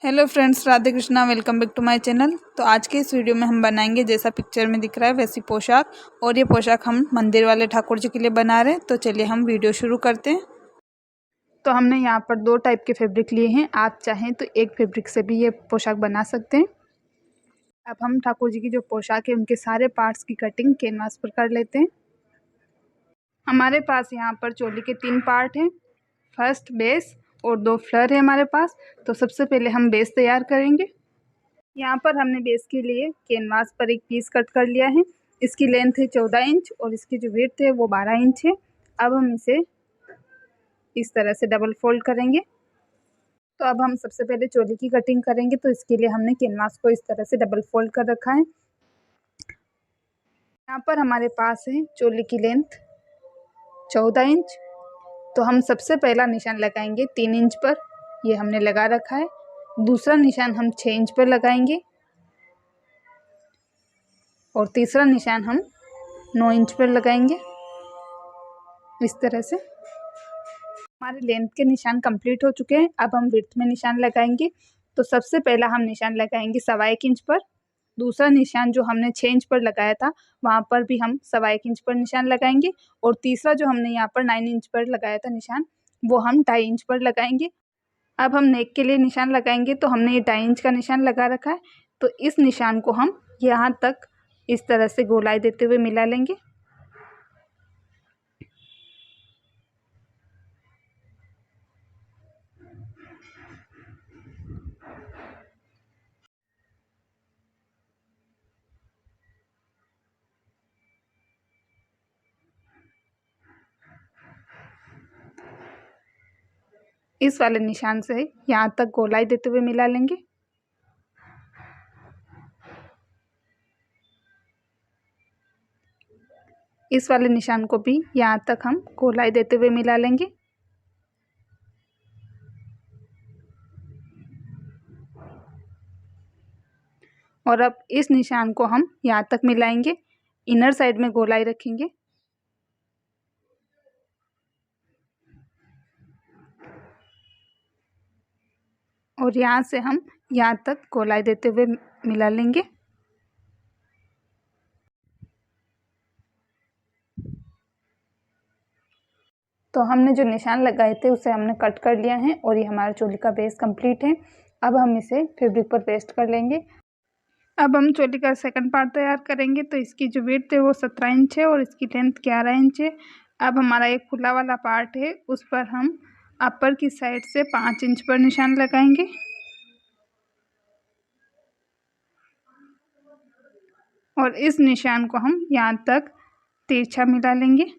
Hello friends, Radhe Krishna. Welcome back to my channel. तो आज के इस वीडियो में हम बनाएंगे जैसा पिक्चर में दिख रहा है वैसी पोशाक। और ये पोशाक हम मंदिर वाले ठाकुर जी के लिए बना रहे हैं। तो चलिए हम वीडियो शुरू करते हैं। तो हमने यहाँ पर दो टाइप के फैब्रिक लिए हैं। आप चाहें तो एक फैब्रिक से भी ये पोशाक बना सकते हैं। अब हम ठाकुर जी की जो पोशाक है उनके सारे पार्ट्स की कटिंग कैनवास पर कर लेते हैं। हमारे पास यहाँ पर चोली के 3 पार्ट हैं, फर्स्ट बेस और 2 फ्लर है हमारे पास। तो सबसे पहले हम बेस तैयार करेंगे। यहाँ पर हमने बेस के लिए कैनवास पर एक पीस कट कर लिया है। इसकी लेंथ है 14 इंच और इसकी जो विड्थ है वो 12 इंच है। अब हम इसे इस तरह से डबल फोल्ड करेंगे। तो अब हम सबसे पहले चोली की कटिंग करेंगे। तो इसके लिए हमने कैनवास को इस तरह से डबल फोल्ड कर रखा है। यहाँ पर हमारे पास है चोली की लेंथ 14 इंच। तो हम सबसे पहला निशान लगाएंगे 3 इंच पर, ये हमने लगा रखा है। दूसरा निशान हम 6 इंच पर लगाएंगे और तीसरा निशान हम 9 इंच पर लगाएंगे। इस तरह से हमारे लेंथ के निशान कंप्लीट हो चुके हैं। अब हम विड्थ में निशान लगाएंगे। तो सबसे पहला हम निशान लगाएंगे 1.25 इंच पर। दूसरा निशान जो हमने 6 इंच पर लगाया था वहाँ पर भी हम 1.25 इंच पर निशान लगाएंगे। और तीसरा जो हमने यहाँ पर 9 इंच पर लगाया था निशान, वो हम 2.5 इंच पर लगाएंगे। अब हम नेक के लिए निशान लगाएंगे। तो हमने ये 2.5 इंच का निशान लगा रखा है। तो इस निशान को हम यहाँ तक इस तरह से गोलाई देते हुए मिला लेंगे। इस वाले निशान से यहाँ तक गोलाई देते हुए मिला लेंगे। इस वाले निशान को भी यहाँ तक हम गोलाई देते हुए मिला लेंगे। और अब इस निशान को हम यहाँ तक मिलाएंगे, इनर साइड में गोलाई रखेंगे। और यहाँ से हम यहाँ तक गोलाई देते हुए मिला लेंगे। तो हमने जो निशान लगाए थे उसे हमने कट कर लिया है और ये हमारा चोली का बेस कंप्लीट है। अब हम इसे फैब्रिक पर पेस्ट कर लेंगे। अब हम चोली का सेकंड पार्ट तैयार करेंगे। तो इसकी जो विड्थ है वो 17 इंच है और इसकी लेंथ 11 इंच है। अब हमारा एक खुला वाला पार्ट है, उस पर हम अपर की साइड से 5 इंच पर निशान लगाएंगे। और इस निशान को हम यहाँ तक तिरछा मिला लेंगे।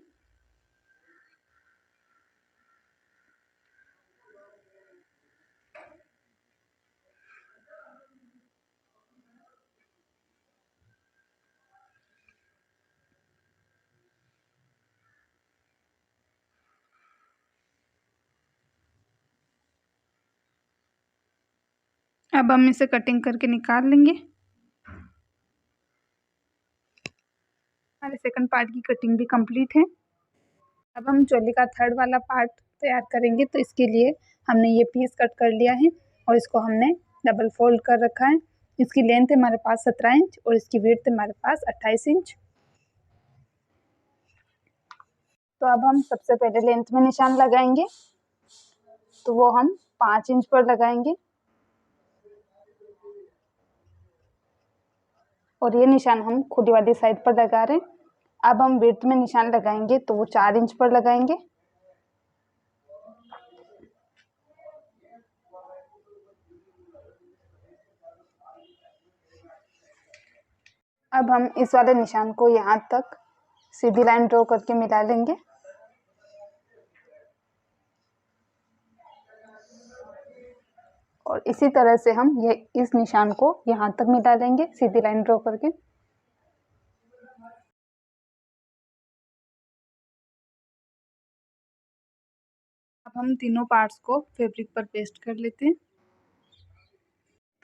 अब हम इसे कटिंग करके निकाल लेंगे। हमारे सेकंड पार्ट की कटिंग भी कंप्लीट है। अब हम चोली का थर्ड वाला पार्ट तैयार करेंगे। तो इसके लिए हमने ये पीस कट कर लिया है और इसको हमने डबल फोल्ड कर रखा है। इसकी लेंथ है हमारे पास 17 इंच और इसकी विड्थ है हमारे पास 28 इंच। तो अब हम सबसे पहले लेंथ में निशान लगाएंगे। तो वो हम 5 इंच पर लगाएंगे और ये निशान हम खुदी वाली साइड पर लगा रहे हैं। अब हम विड्थ में निशान लगाएंगे तो वो 4 इंच पर लगाएंगे। अब हम इस वाले निशान को यहाँ तक सीधी लाइन ड्रॉ करके मिला लेंगे। और इसी तरह से हम ये इस निशान को यहाँ तक मिला लेंगे सीधी लाइन ड्रॉ करके। अब हम तीनों पार्ट्स को फैब्रिक पर पेस्ट कर लेते हैं।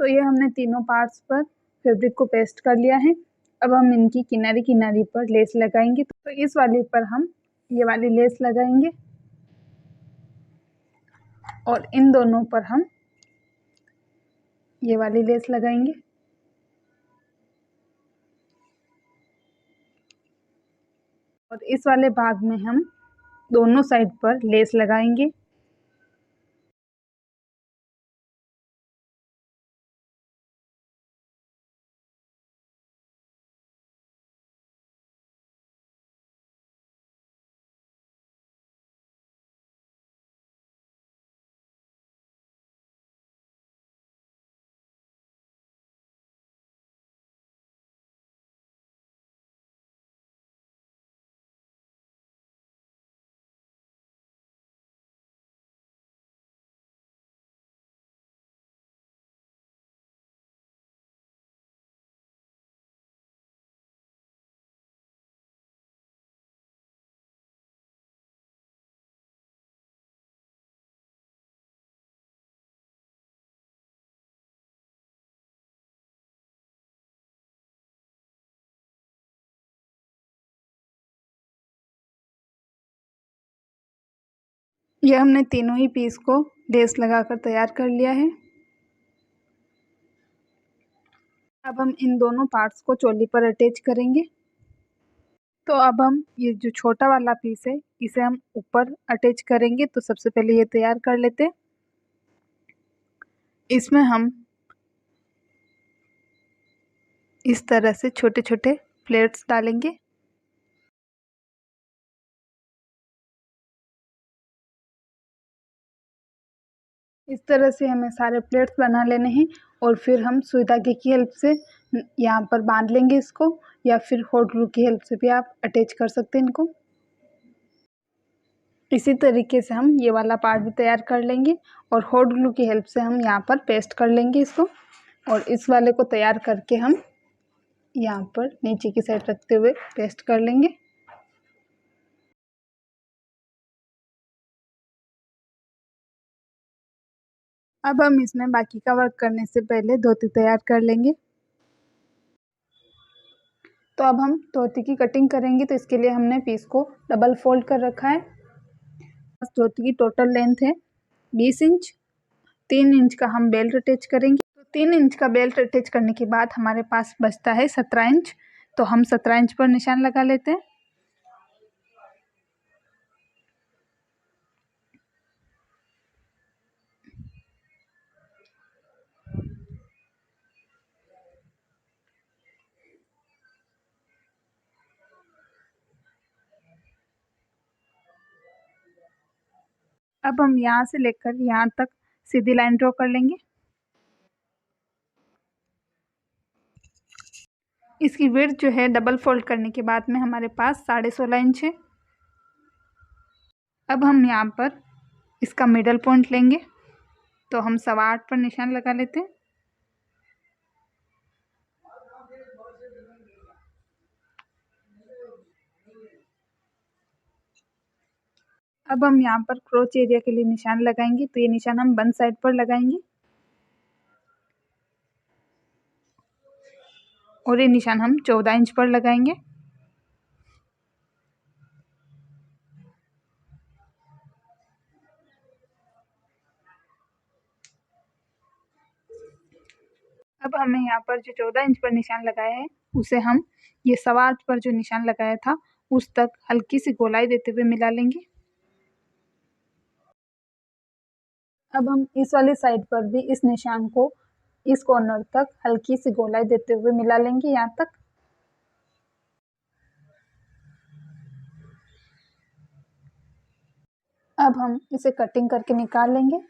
तो ये हमने तीनों पार्ट्स पर फैब्रिक को पेस्ट कर लिया है। अब हम इनकी किनारी किनारी पर लेस लगाएंगे। तो इस वाली पर हम ये वाली लेस लगाएंगे और इन दोनों पर हम ये वाली लेस लगाएंगे। और इस वाले भाग में हम दोनों साइड पर लेस लगाएंगे। यह हमने तीनों ही पीस को लेस लगाकर तैयार कर लिया है। अब हम इन दोनों पार्ट्स को चोली पर अटैच करेंगे। तो अब हम ये जो छोटा वाला पीस है इसे हम ऊपर अटैच करेंगे। तो सबसे पहले ये तैयार कर लेते हैं। इसमें हम इस तरह से छोटे छोटे प्लेट्स डालेंगे। इस तरह से हमें सारे प्लेट्स बना लेने हैं और फिर हम सुई धागे की हेल्प से यहाँ पर बांध लेंगे इसको, या फिर हॉट ग्लू की हेल्प से भी आप अटैच कर सकते हैं इनको। इसी तरीके से हम ये वाला पार्ट भी तैयार कर लेंगे और हॉट ग्लू की हेल्प से हम यहाँ पर पेस्ट कर लेंगे इसको। और इस वाले को तैयार करके हम यहाँ पर नीचे की साइड रखते हुए पेस्ट कर लेंगे। अब हम इसमें बाकी का वर्क करने से पहले धोती तैयार कर लेंगे। तो अब हम धोती की कटिंग करेंगे। तो इसके लिए हमने पीस को डबल फोल्ड कर रखा है। धोती की टोटल लेंथ है 20 इंच। 3 इंच का हम बेल्ट अटैच करेंगे। तो 3 इंच का बेल्ट अटैच करने के बाद हमारे पास बचता है 17 इंच। तो हम 17 इंच पर निशान लगा लेते हैं। अब हम यहाँ से लेकर यहाँ तक सीधी लाइन ड्रॉ कर लेंगे। इसकी विड्थ जो है डबल फोल्ड करने के बाद में हमारे पास 16.5 इंच है। अब हम यहाँ पर इसका मिडल पॉइंट लेंगे। तो हम 8.25 पर निशान लगा लेते हैं। अब हम यहाँ पर क्रोच एरिया के लिए निशान लगाएंगे। तो ये निशान हम वन साइड पर लगाएंगे और ये निशान हम 14 इंच पर लगाएंगे। अब हमें यहाँ पर जो 14 इंच पर निशान लगाया है उसे हम ये 8.25 पर जो निशान लगाया था उस तक हल्की सी गोलाई देते हुए मिला लेंगे। अब हम इस वाली साइड पर भी इस निशान को इस कॉर्नर तक हल्की सी गोलाई देते हुए मिला लेंगे यहाँ तक। अब हम इसे कटिंग करके निकाल लेंगे।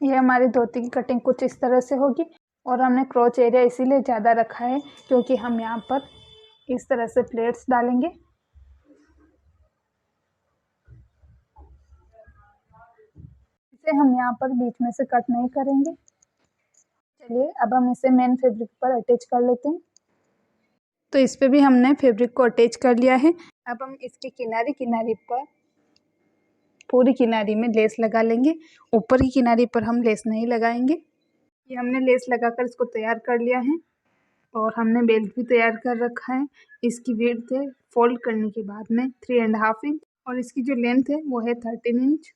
ये हमारी धोती की कटिंग कुछ इस तरह से होगी। और हमने क्रोच एरिया इसीलिए ज़्यादा रखा है क्योंकि हम यहाँ पर इस तरह से प्लेट्स डालेंगे। इसे हम यहाँ पर बीच में से कट नहीं करेंगे। चलिए अब हम इसे मेन फैब्रिक पर अटैच कर लेते हैं। तो इस पे भी हमने फैब्रिक को अटैच कर लिया है। अब हम इसके किनारे किनारे पर पूरी किनारी में लेस लगा लेंगे। ऊपर की किनारी पर हम लेस नहीं लगाएंगे। ये हमने लेस लगाकर इसको तैयार कर लिया है और हमने बेल्ट भी तैयार कर रखा है। इसकी विड्थ है फोल्ड करने के बाद में 3.5 इंच और इसकी जो लेंथ है वो है 13 इंच।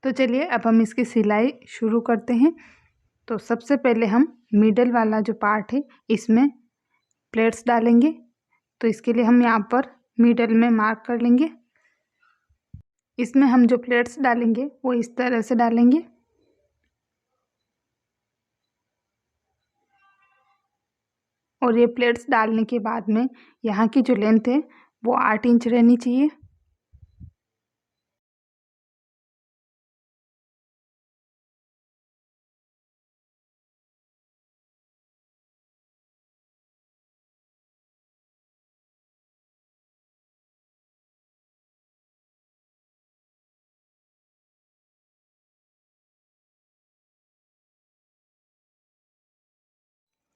तो चलिए अब हम इसकी सिलाई शुरू करते हैं। तो सबसे पहले हम मिडल वाला जो पार्ट है इसमें प्लेट्स डालेंगे। तो इसके लिए हम यहाँ पर मिडल में मार्क कर लेंगे। इसमें हम जो प्लेट्स डालेंगे वो इस तरह से डालेंगे। और ये प्लेट्स डालने के बाद में यहाँ की जो लेंथ है वो 8 इंच रहनी चाहिए।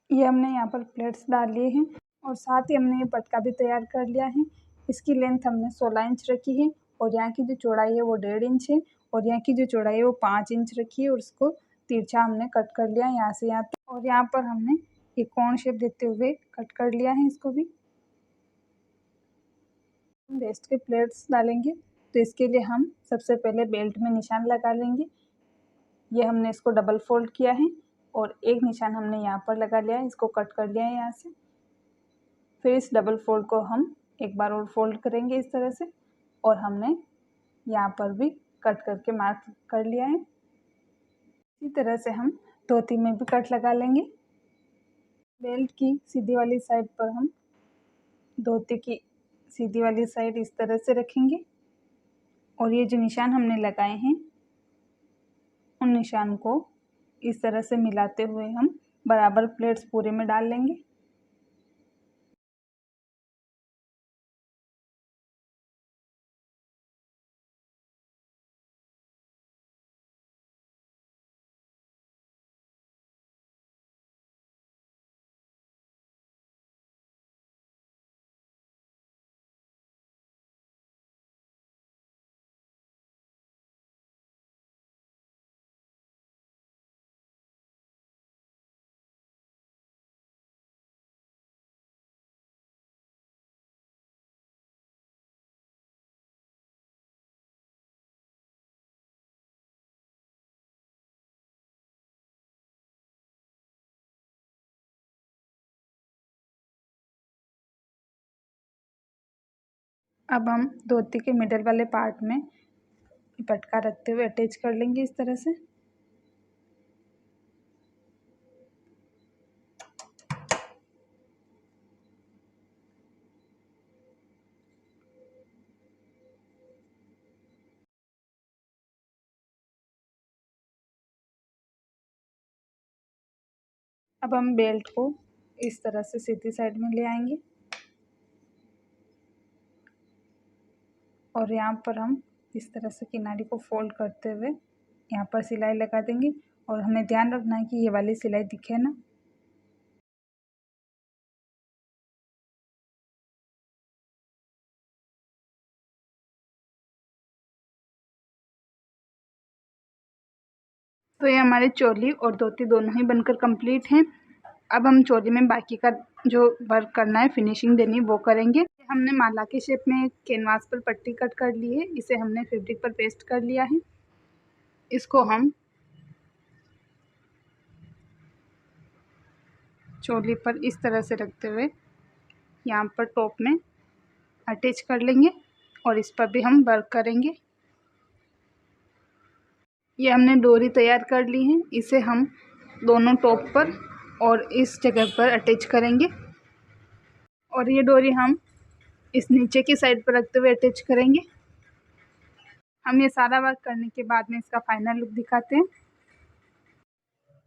ये हमने यहाँ पर प्लेट्स डाल लिए हैं और साथ ही हमने ये पटका भी तैयार कर लिया है। इसकी लेंथ हमने 16 इंच रखी है और यहाँ की जो चौड़ाई है वो 1.5 इंच है और यहाँ की जो चौड़ाई है वो 5 इंच रखी है और उसको तिरछा हमने कट कर लिया यहाँ से यहाँ तक। और यहाँ पर हमने एक कोन शेप देते हुए कट कर लिया है इसको भी। वेस्ट के प्लेट्स डालेंगे तो इसके लिए हम सबसे पहले बेल्ट में निशान लगा लेंगे। ये हमने इसको डबल फोल्ड किया है और एक निशान हमने यहाँ पर लगा लिया है, इसको कट कर लिया है यहाँ से। फिर इस डबल फोल्ड को हम एक बार और फोल्ड करेंगे इस तरह से और हमने यहाँ पर भी कट करके मार्क कर लिया है। इसी तरह से हम धोती में भी कट लगा लेंगे। बेल्ट की सीधी वाली साइड पर हम धोती की सीधी वाली साइड इस तरह से रखेंगे और ये जो निशान हमने लगाए हैं उन निशान को इस तरह से मिलाते हुए हम बराबर प्लेट्स पूरे में डाल लेंगे। अब हम धोती के मिडल वाले पार्ट में पटका रखते हुए अटैच कर लेंगे इस तरह से। अब हम बेल्ट को इस तरह से सीधी साइड में ले आएंगे और यहाँ पर हम इस तरह से किनारी को फोल्ड करते हुए यहाँ पर सिलाई लगा देंगे और हमें ध्यान रखना है कि ये वाली सिलाई दिखे ना। तो ये हमारी चोली और धोती दोनों ही बनकर कंप्लीट हैं। अब हम चोली में बाकी का जो वर्क करना है, फिनिशिंग देनी है, वो करेंगे। हमने माला के शेप में कैनवास पर पट्टी कट कर ली है। इसे हमने फैब्रिक पर पेस्ट कर लिया है। इसको हम चोली पर इस तरह से रखते हुए यहाँ पर टॉप में अटैच कर लेंगे और इस पर भी हम वर्क करेंगे। ये हमने डोरी तैयार कर ली है। इसे हम दोनों टॉप पर और इस जगह पर अटैच करेंगे और ये डोरी हम इस नीचे की साइड पर रखते हुए अटैच करेंगे। हम ये सारा वर्क करने के बाद में इसका फाइनल लुक दिखाते हैं।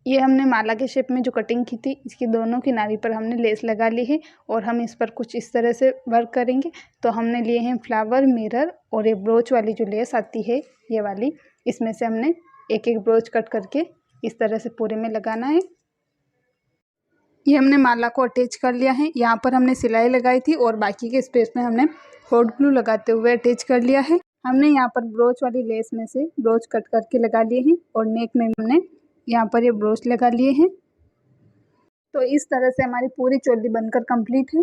ये हमने माला के शेप में जो कटिंग की थी, इसकी दोनों किनारी पर हमने लेस लगा ली है और हम इस पर कुछ इस तरह से वर्क करेंगे। तो हमने लिए हैं फ्लावर, मिरर और ये ब्रोच वाली जो लेस आती है ये वाली, इसमें से हमने एक एक ब्रोच कट करके इस तरह से पूरे में लगाना है। ये हमने माला को अटैच कर लिया है। यहाँ पर हमने सिलाई लगाई थी और बाकी के स्पेस में हमने हॉट ग्लू लगाते हुए अटैच कर लिया है। हमने यहाँ पर ब्रोच वाली लेस में से ब्रोच कट करके लगा लिए हैं और नेक में हमने यहाँ पर ये ब्रोच लगा लिए हैं। तो इस तरह से हमारी पूरी चोली बनकर कंप्लीट है।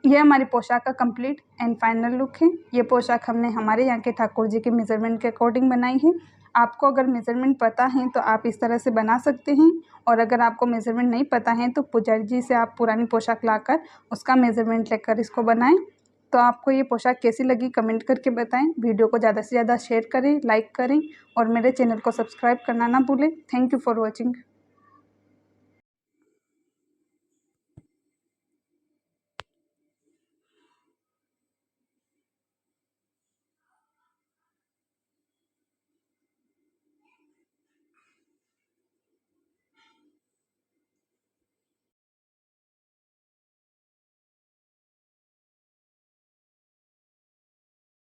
ये हमारी पोशाक का कंप्लीट एंड फाइनल लुक है। ये पोशाक हमने हमारे यहाँ के ठाकुर जी के मेज़रमेंट के अकॉर्डिंग बनाई है। आपको अगर मेज़रमेंट पता है तो आप इस तरह से बना सकते हैं, और अगर आपको मेज़रमेंट नहीं पता है तो पुजारी जी से आप पुरानी पोशाक लाकर उसका मेज़रमेंट लेकर इसको बनाएं। तो आपको ये पोशाक कैसी लगी कमेंट करके बताएं। वीडियो को ज़्यादा से ज़्यादा शेयर करें, लाइक करें और मेरे चैनल को सब्सक्राइब करना ना भूलें। Thank you for watching.